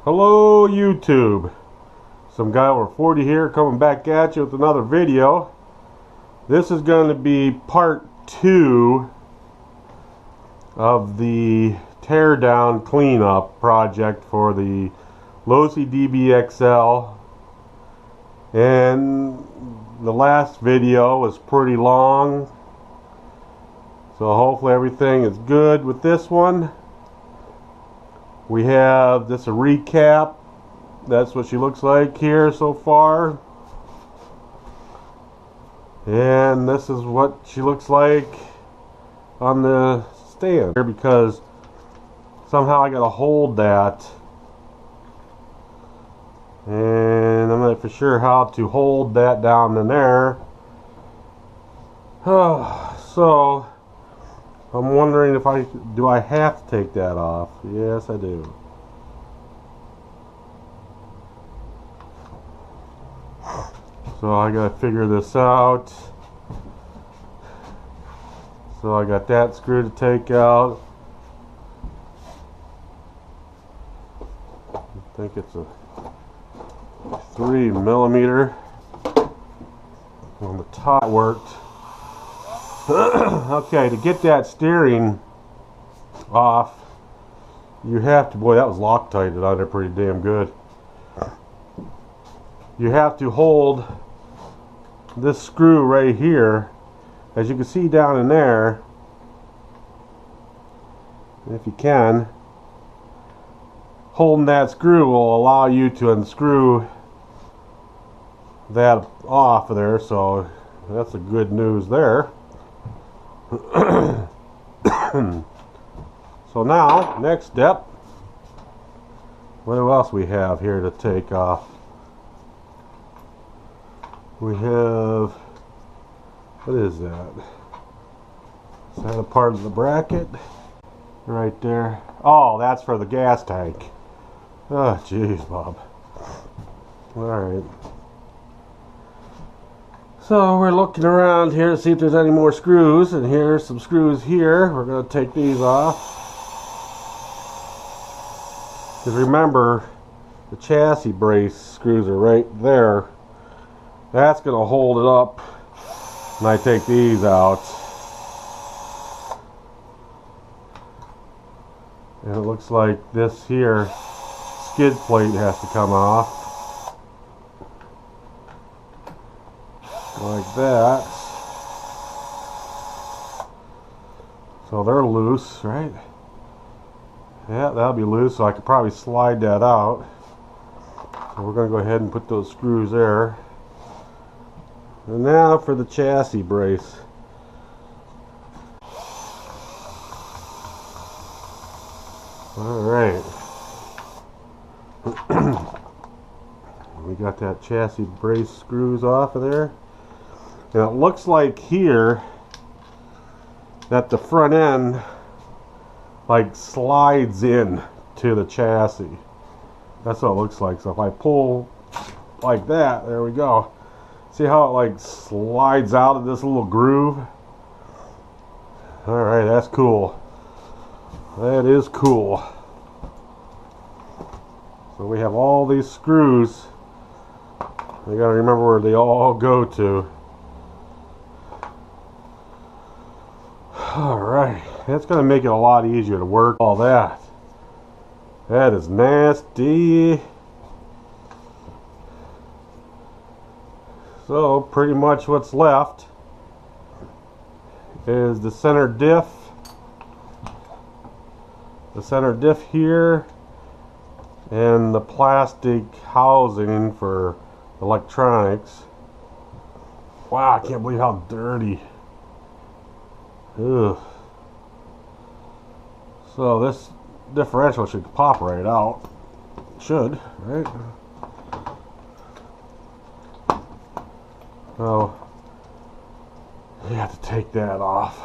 Hello YouTube, some guy over 40 here coming back at you with another video. This is going to be part 2 of the teardown cleanup project for the Losi DBXL, and the last video was pretty long, so hopefully everything is good with this one. We have just a recap. That's what she looks like here so far. And this is what she looks like on the stand here, because somehow I gotta hold that. And I'm not for sure how to hold that down in there. So I'm wondering if do I have to take that off? Yes, I do. So I gotta figure this out. So I got that screw to take out. I think it's a 3mm on the top. Worked. Okay, to get that steering off, you have to, boy, that was Loctited on there pretty damn good. You have to hold this screw right here, as you can see down in there, if you can. Holding that screw will allow you to unscrew that off of there, so that's the good news there. So now, next step, what else we have here to take off? We have, what is that? Is that a part of the bracket? Right there. Oh, that's for the gas tank. Oh, jeez, Bob. Alright. So we're looking around here to see if there's any more screws, and here's some screws here. We're going to take these off. Because remember, the chassis brace screws are right there. That's going to hold it up when I take these out. And it looks like this here skid plate has to come off. Like that. So they're loose, right? Yeah, that'll be loose, so I could probably slide that out. So we're going to go ahead and put those screws there. And now for the chassis brace. Alright. We got that chassis brace screws off of there. And it looks like here that the front end like slides in to the chassis. That's what it looks like. So if I pull like that, there we go. See how it like slides out of this little groove? Alright, that's cool. That is cool. So we have all these screws. You gotta remember where they all go to. Alright, that's going to make it a lot easier to work all that. That is nasty. So pretty much what's left is the center diff. The center diff here, and the plastic housing for electronics. Wow, I can't believe how dirty. Ugh. So this differential should pop right out. Should, right? So you have to take that off.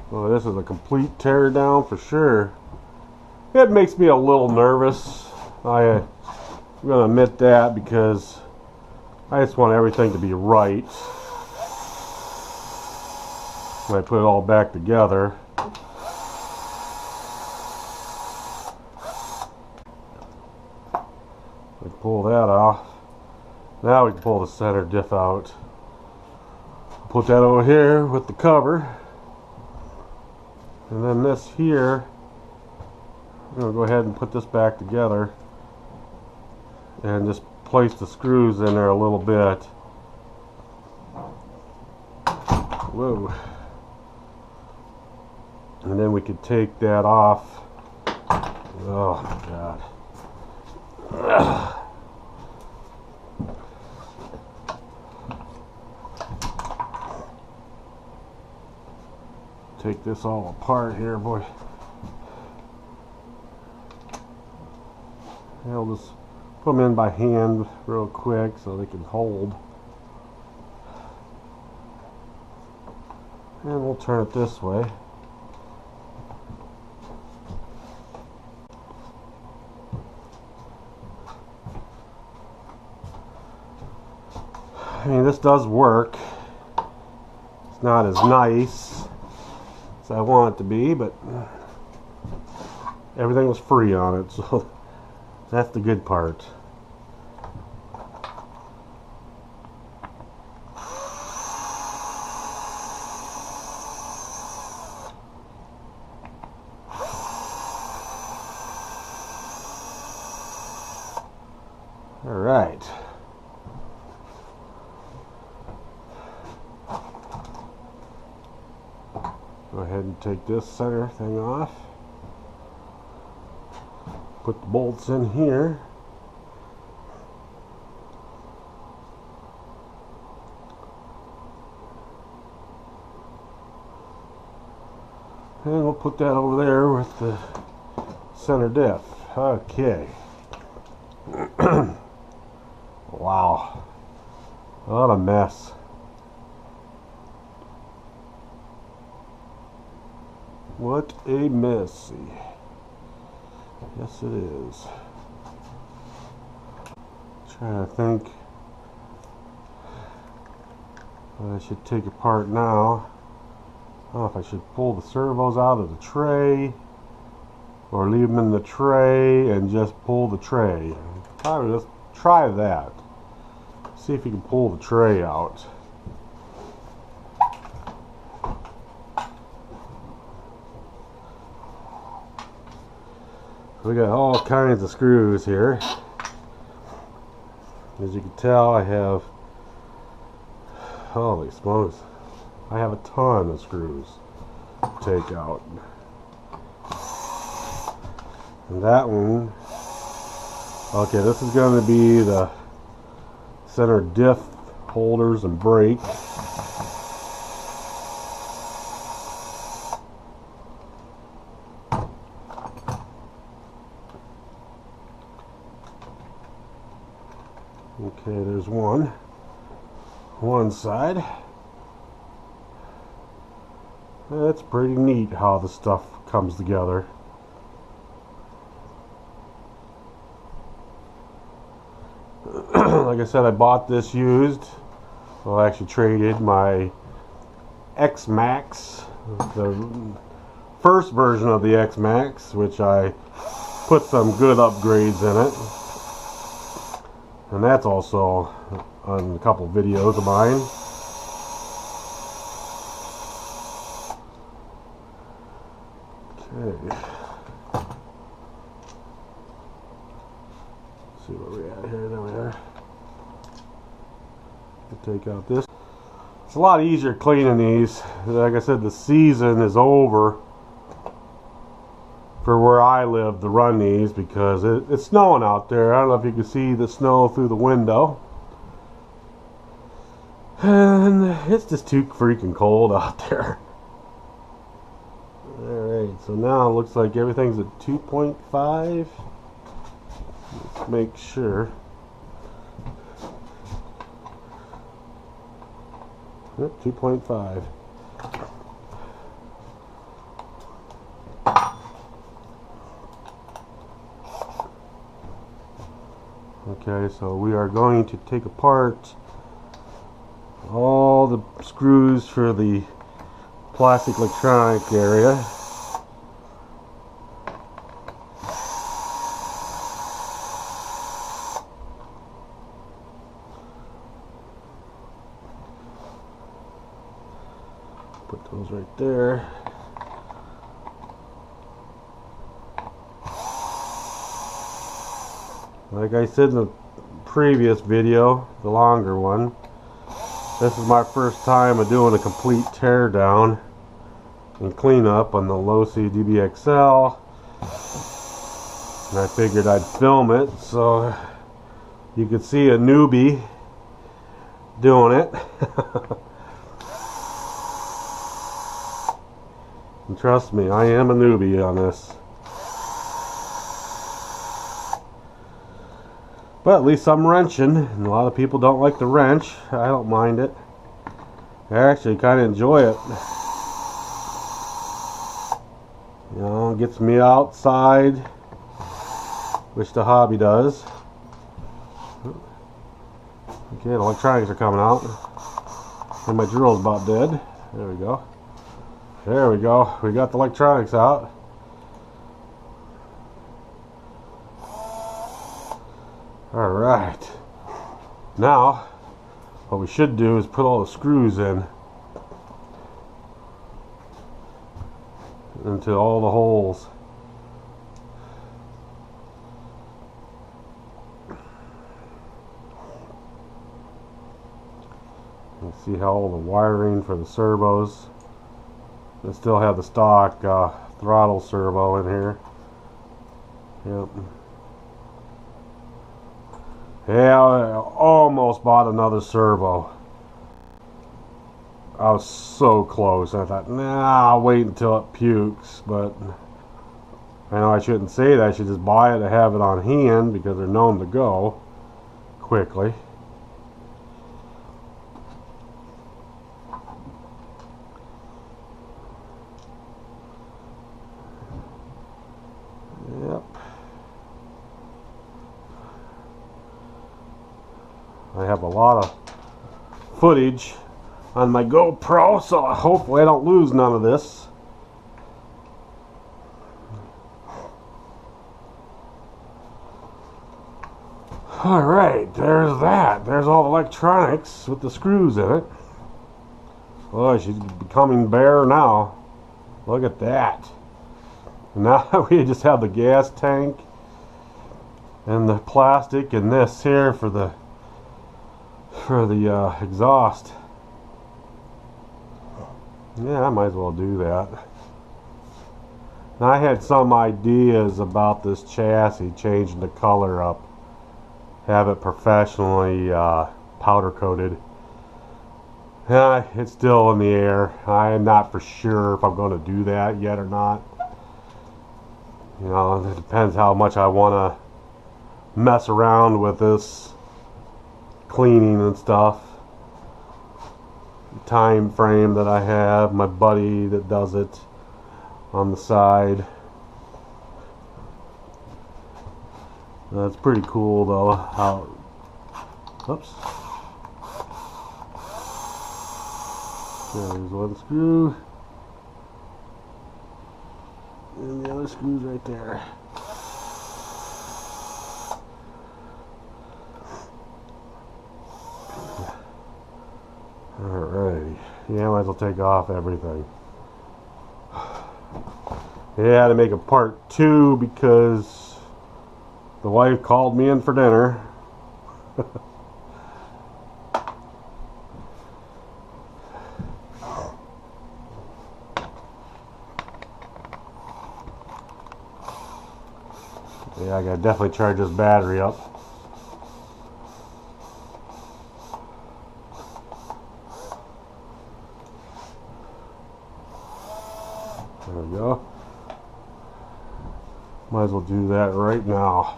So this is a complete tear down for sure. It makes me a little nervous. I'm going to admit that, because I just want everything to be right. when I put it all back together. We pull that off. Now we can pull the center diff out. Put that over here with the cover. And then this here, I'm going to go ahead and put this back together and just place the screws in there a little bit. Whoa. And then we could take that off. Oh my God. Take this all apart here, boy. I'll just put them in by hand real quick so they can hold. And we'll turn it this way. I mean, this does work. It's not as nice as I want it to be, but everything was free on it, so that's the good part. All right. Go ahead and take this center thing off. Put the bolts in here. And we'll put that over there with the center diff. Okay. Wow. What a mess. What a mess. Yes, it is. Trying to think what I should take apart now. I don't know if I should pull the servos out of the tray or leave them in the tray and just pull the tray. Probably just try that. See if you can pull the tray out. We got all kinds of screws here. As you can tell, I have, holy smokes, I have a ton of screws to take out. And that one, okay, this is going to be the center diff holders and brake. Okay, there's one side. That's pretty neat how the stuff comes together. Like I said, I bought this used. Well, I actually traded my X-Max, the first version of the X-Max, which I put some good upgrades in it. And that's also on a couple videos of mine. Okay. Let's see where we're at here. There we are. We'll take out this. It's a lot easier cleaning these. Like I said, the season is over for where I live to run these because it's snowing out there. I don't know if you can see the snow through the window. And it's just too freaking cold out there. Alright, so now it looks like everything's at 2.5. Let's make sure. Yep, 2.5. Okay, so we are going to take apart all the screws for the plastic electronic area. Put those right there. Like I said in the previous video, the longer one, this is my first time of doing a complete tear down and cleanup on the Losi DBXL, and I figured I'd film it so you could see a newbie doing it. And trust me, I am a newbie on this. But at least I'm wrenching, and a lot of people don't like the wrench. I don't mind it. I actually kind of enjoy it. You know, it gets me outside, which the hobby does. Okay, the electronics are coming out. And my drill's about dead. There we go. There we go. We got the electronics out. Alright, now what we should do is put all the screws in into all the holes. You see how all the wiring for the servos, they still have the stock throttle servo in here. Yep. Yeah, I almost bought another servo. I was so close. I thought, nah, I'll wait until it pukes. But I know I shouldn't say that. I should just buy it to have it on hand because they're known to go quickly. Yep. I have a lot of footage on my GoPro, so hopefully I don't lose none of this. Alright, there's that. There's all the electronics with the screws in it. Oh, she's becoming bare now. Look at that. Now we just have the gas tank and the plastic and this here for the exhaust. Yeah, I might as well do that. Now, I had some ideas about this chassis, changing the color up, have it professionally powder coated. It's still in the air. I am not for sure if I'm going to do that yet or not. You know, it depends how much I want to mess around with this cleaning and stuff. Time frame that I have, my buddy that does it on the side. That's pretty cool though, how, oops, there's one screw and the other screw's right there. Alrighty, yeah, might as well take off everything. Yeah, to make a part 2 because the wife called me in for dinner. Yeah, I gotta definitely charge this battery up. There we go. Might as well do that right now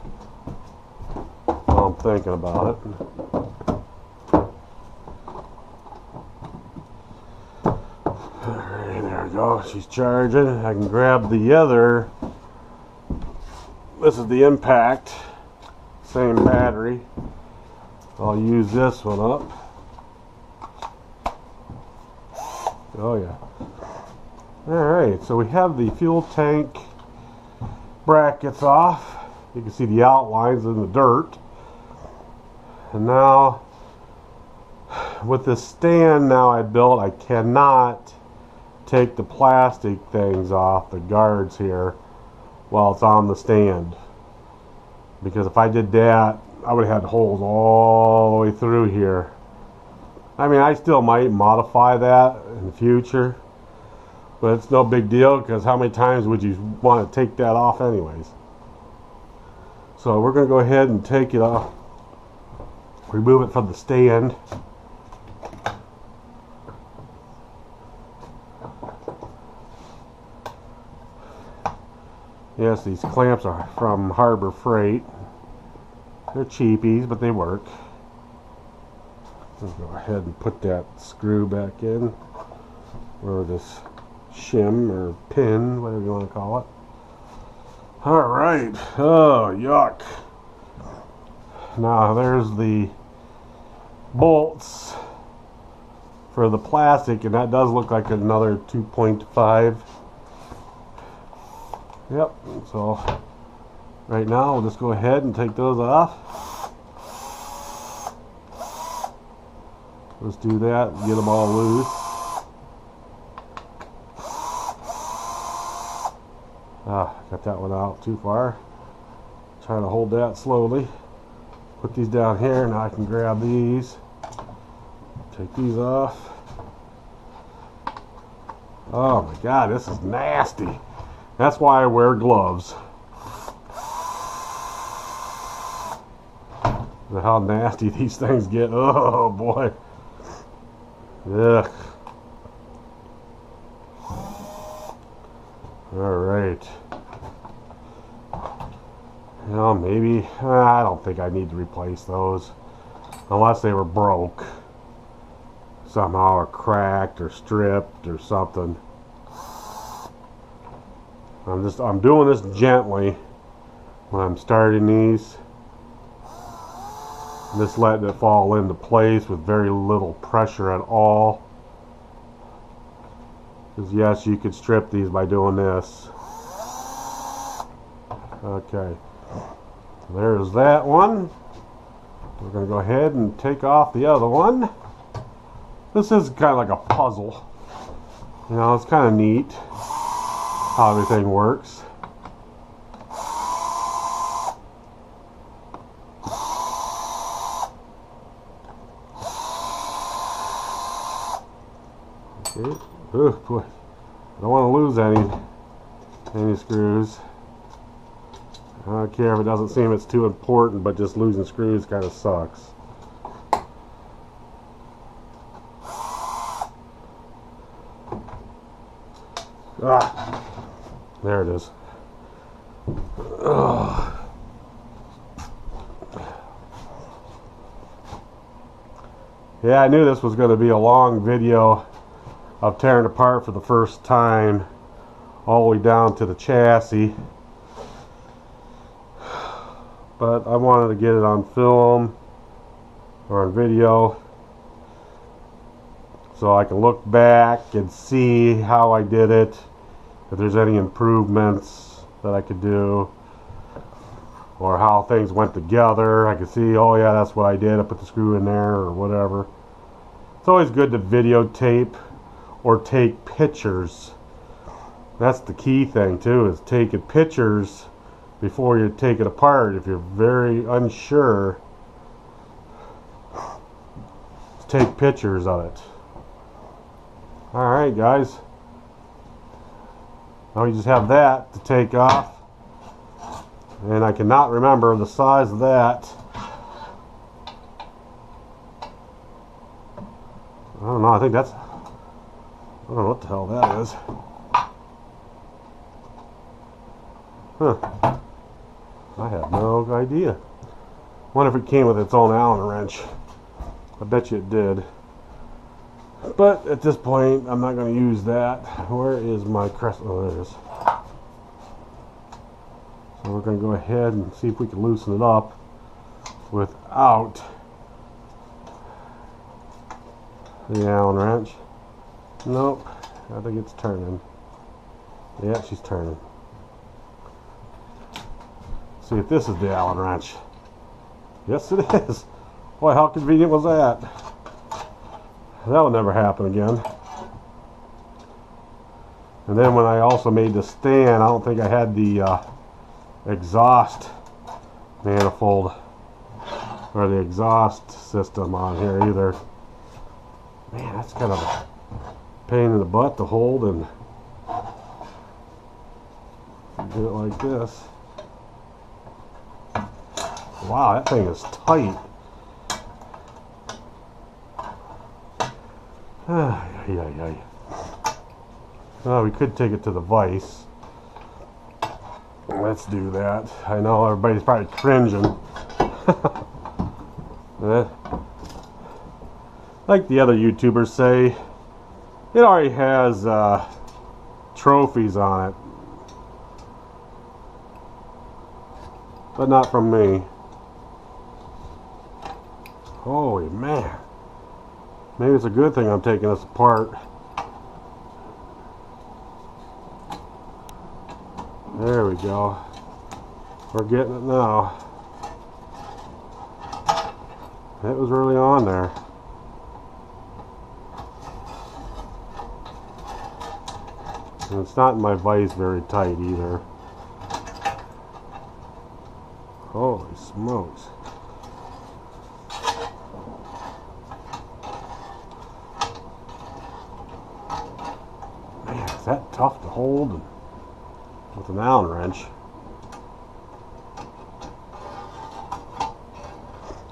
while I'm thinking about it. Alright, there we go. She's charging. I can grab the other. This is the impact. Same battery. I'll use this one up. Oh yeah. Alright, so we have the fuel tank brackets off. You can see the outlines in the dirt. And now, with this stand now I built, I cannot take the plastic things off, the guards here, while it's on the stand. Because if I did that, I would have had holes all the way through here. I mean, I still might modify that in the future, but it's no big deal, because how many times would you want to take that off anyways? So we're going to go ahead and take it off, remove it from the stand. Yes, these clamps are from Harbor Freight. They're cheapies, but they work. Let's go ahead and put that screw back in, or this shim or pin, whatever you want to call it. Alright, oh yuck. Now there's the bolts for the plastic, and that does look like another 2.5. Yep, so right now we'll just go ahead and take those off. Let's do that and get them all loose. Got that one out too far. Trying to hold that slowly. Put these down here. Now I can grab these. Take these off. Oh my god, this is nasty. That's why I wear gloves. How nasty these things get. Oh boy. Ugh. Alright. You know, maybe, I don't think I need to replace those. Unless they were broke. Somehow, or cracked, or stripped, or something. I'm doing this gently when I'm starting these. Just letting it fall into place with very little pressure at all. Because yes, you could strip these by doing this. Okay. There's that one. We're going to go ahead and take off the other one. This is kind of like a puzzle. You know, it's kind of neat how everything works. Okay. Oh boy, I don't want to lose any screws. I don't care if it doesn't seem it's too important, but just losing screws kind of sucks. Ah, there it is. Ugh. Yeah, I knew this was going to be a long video of tearing apart for the first time all the way down to the chassis, but I wanted to get it on film or on video so I can look back and see how I did it, if there's any improvements that I could do, or how things went together. I could see, oh yeah, that's what I did, I put the screw in there or whatever. It's always good to videotape or take pictures. That's the key thing too, is taking pictures before you take it apart. If you're very unsure, take pictures of it. Alright guys, now we just have that to take off, and I cannot remember the size of that. I don't know, I think that's, I don't know what the hell that is. Huh. I have no idea. Wonder if it came with its own Allen wrench. I bet you it did. But at this point, I'm not going to use that. Where is my crest? Oh, there it is. So we're going to go ahead and see if we can loosen it up without the Allen wrench. Nope. I think it's turning. Yeah, she's turning. See if this is the Allen wrench. Yes, it is. Boy, how convenient was that? That will never happen again. And then when I also made the stand, I don't think I had the exhaust manifold or the exhaust system on here either. Man, that's kind of a pain in the butt to hold and do it like this. Wow, that thing is tight. Oh, we could take it to the vise. Let's do that. I know everybody's probably cringing. Like the other YouTubers say, it already has trophies on it. But not from me. Holy man. Maybe it's a good thing I'm taking this apart. There we go. We're getting it now. It was really on there. And it's not in my vise very tight either. Holy smokes. Man, is that tough to hold with an Allen wrench.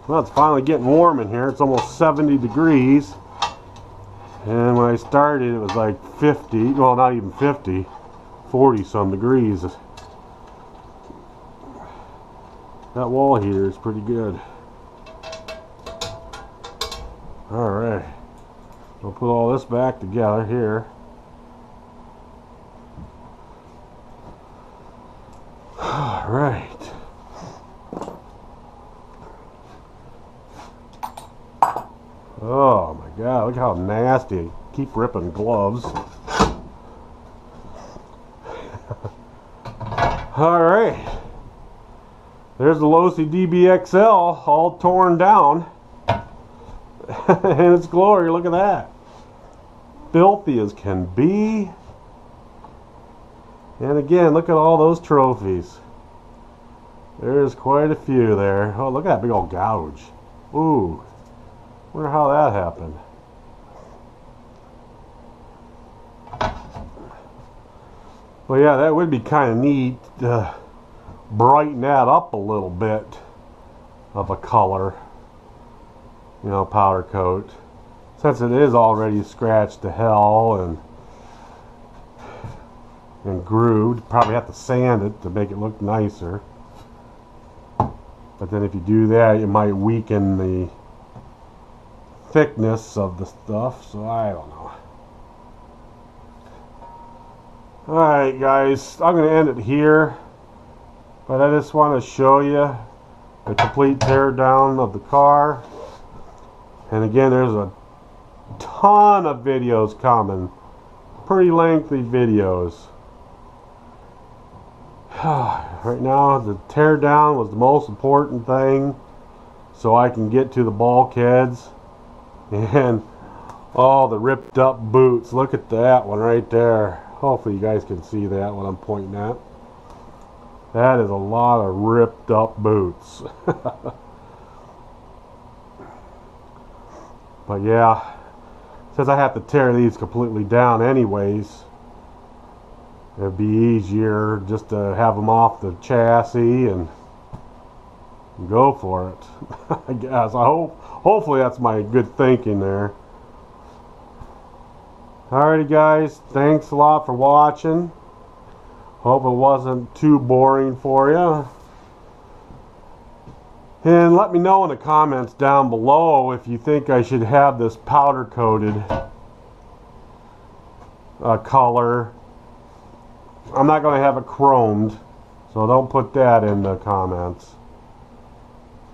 Well, it's finally getting warm in here. It's almost 70 degrees. And when I started, it was like 50. Well, not even 50. 40 some degrees. That wall heater is pretty good. Alright. We'll put all this back together here. Alright. Oh my god, look how nasty. I keep ripping gloves. Alright. There's the Losi DBXL all torn down. And its glory, look at that. Filthy as can be. And again, look at all those trophies. There's quite a few there. Oh, look at that big old gouge. Ooh. Wonder how that happened. Well, yeah, that would be kind of neat to brighten that up a little bit of a color. You know, powder coat. Since it is already scratched to hell and grooved, probably have to sand it to make it look nicer. But then if you do that, it might weaken the thickness of the stuff, so I don't know. Alright guys, I'm going to end it here, but I just want to show you the complete teardown of the car. And again, there's a ton of videos coming, pretty lengthy videos. Right now the teardown was the most important thing, so I can get to the bulkheads. And all the ripped up boots. Look at that one right there. Hopefully you guys can see that what I'm pointing at. That is a lot of ripped up boots. But yeah, since I have to tear these completely down anyways, it'd be easier just to have them off the chassis and go for it. I guess. Hopefully that's my good thinking there. Alrighty guys, thanks a lot for watching. Hope it wasn't too boring for you. And let me know in the comments down below if you think I should have this powder coated color. I'm not going to have it chromed, so don't put that in the comments,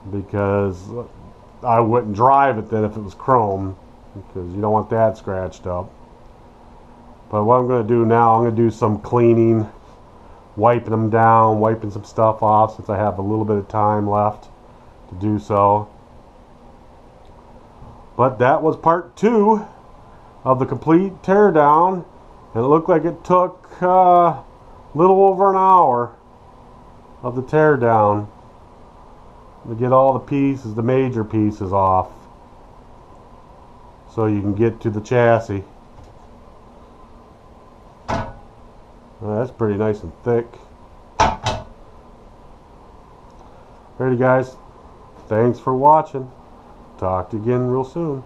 because I wouldn't drive it then if it was chrome, because you don't want that scratched up. But what I'm going to do now, I'm going to do some cleaning, wiping them down, wiping some stuff off since I have a little bit of time left to do so. But that was part 2 of the complete teardown, and it looked like it took a little over an hour of the teardown to get all the pieces, the major pieces off, so you can get to the chassis. Well, that's pretty nice and thick. Alrighty guys, thanks for watching. Talk to you again real soon.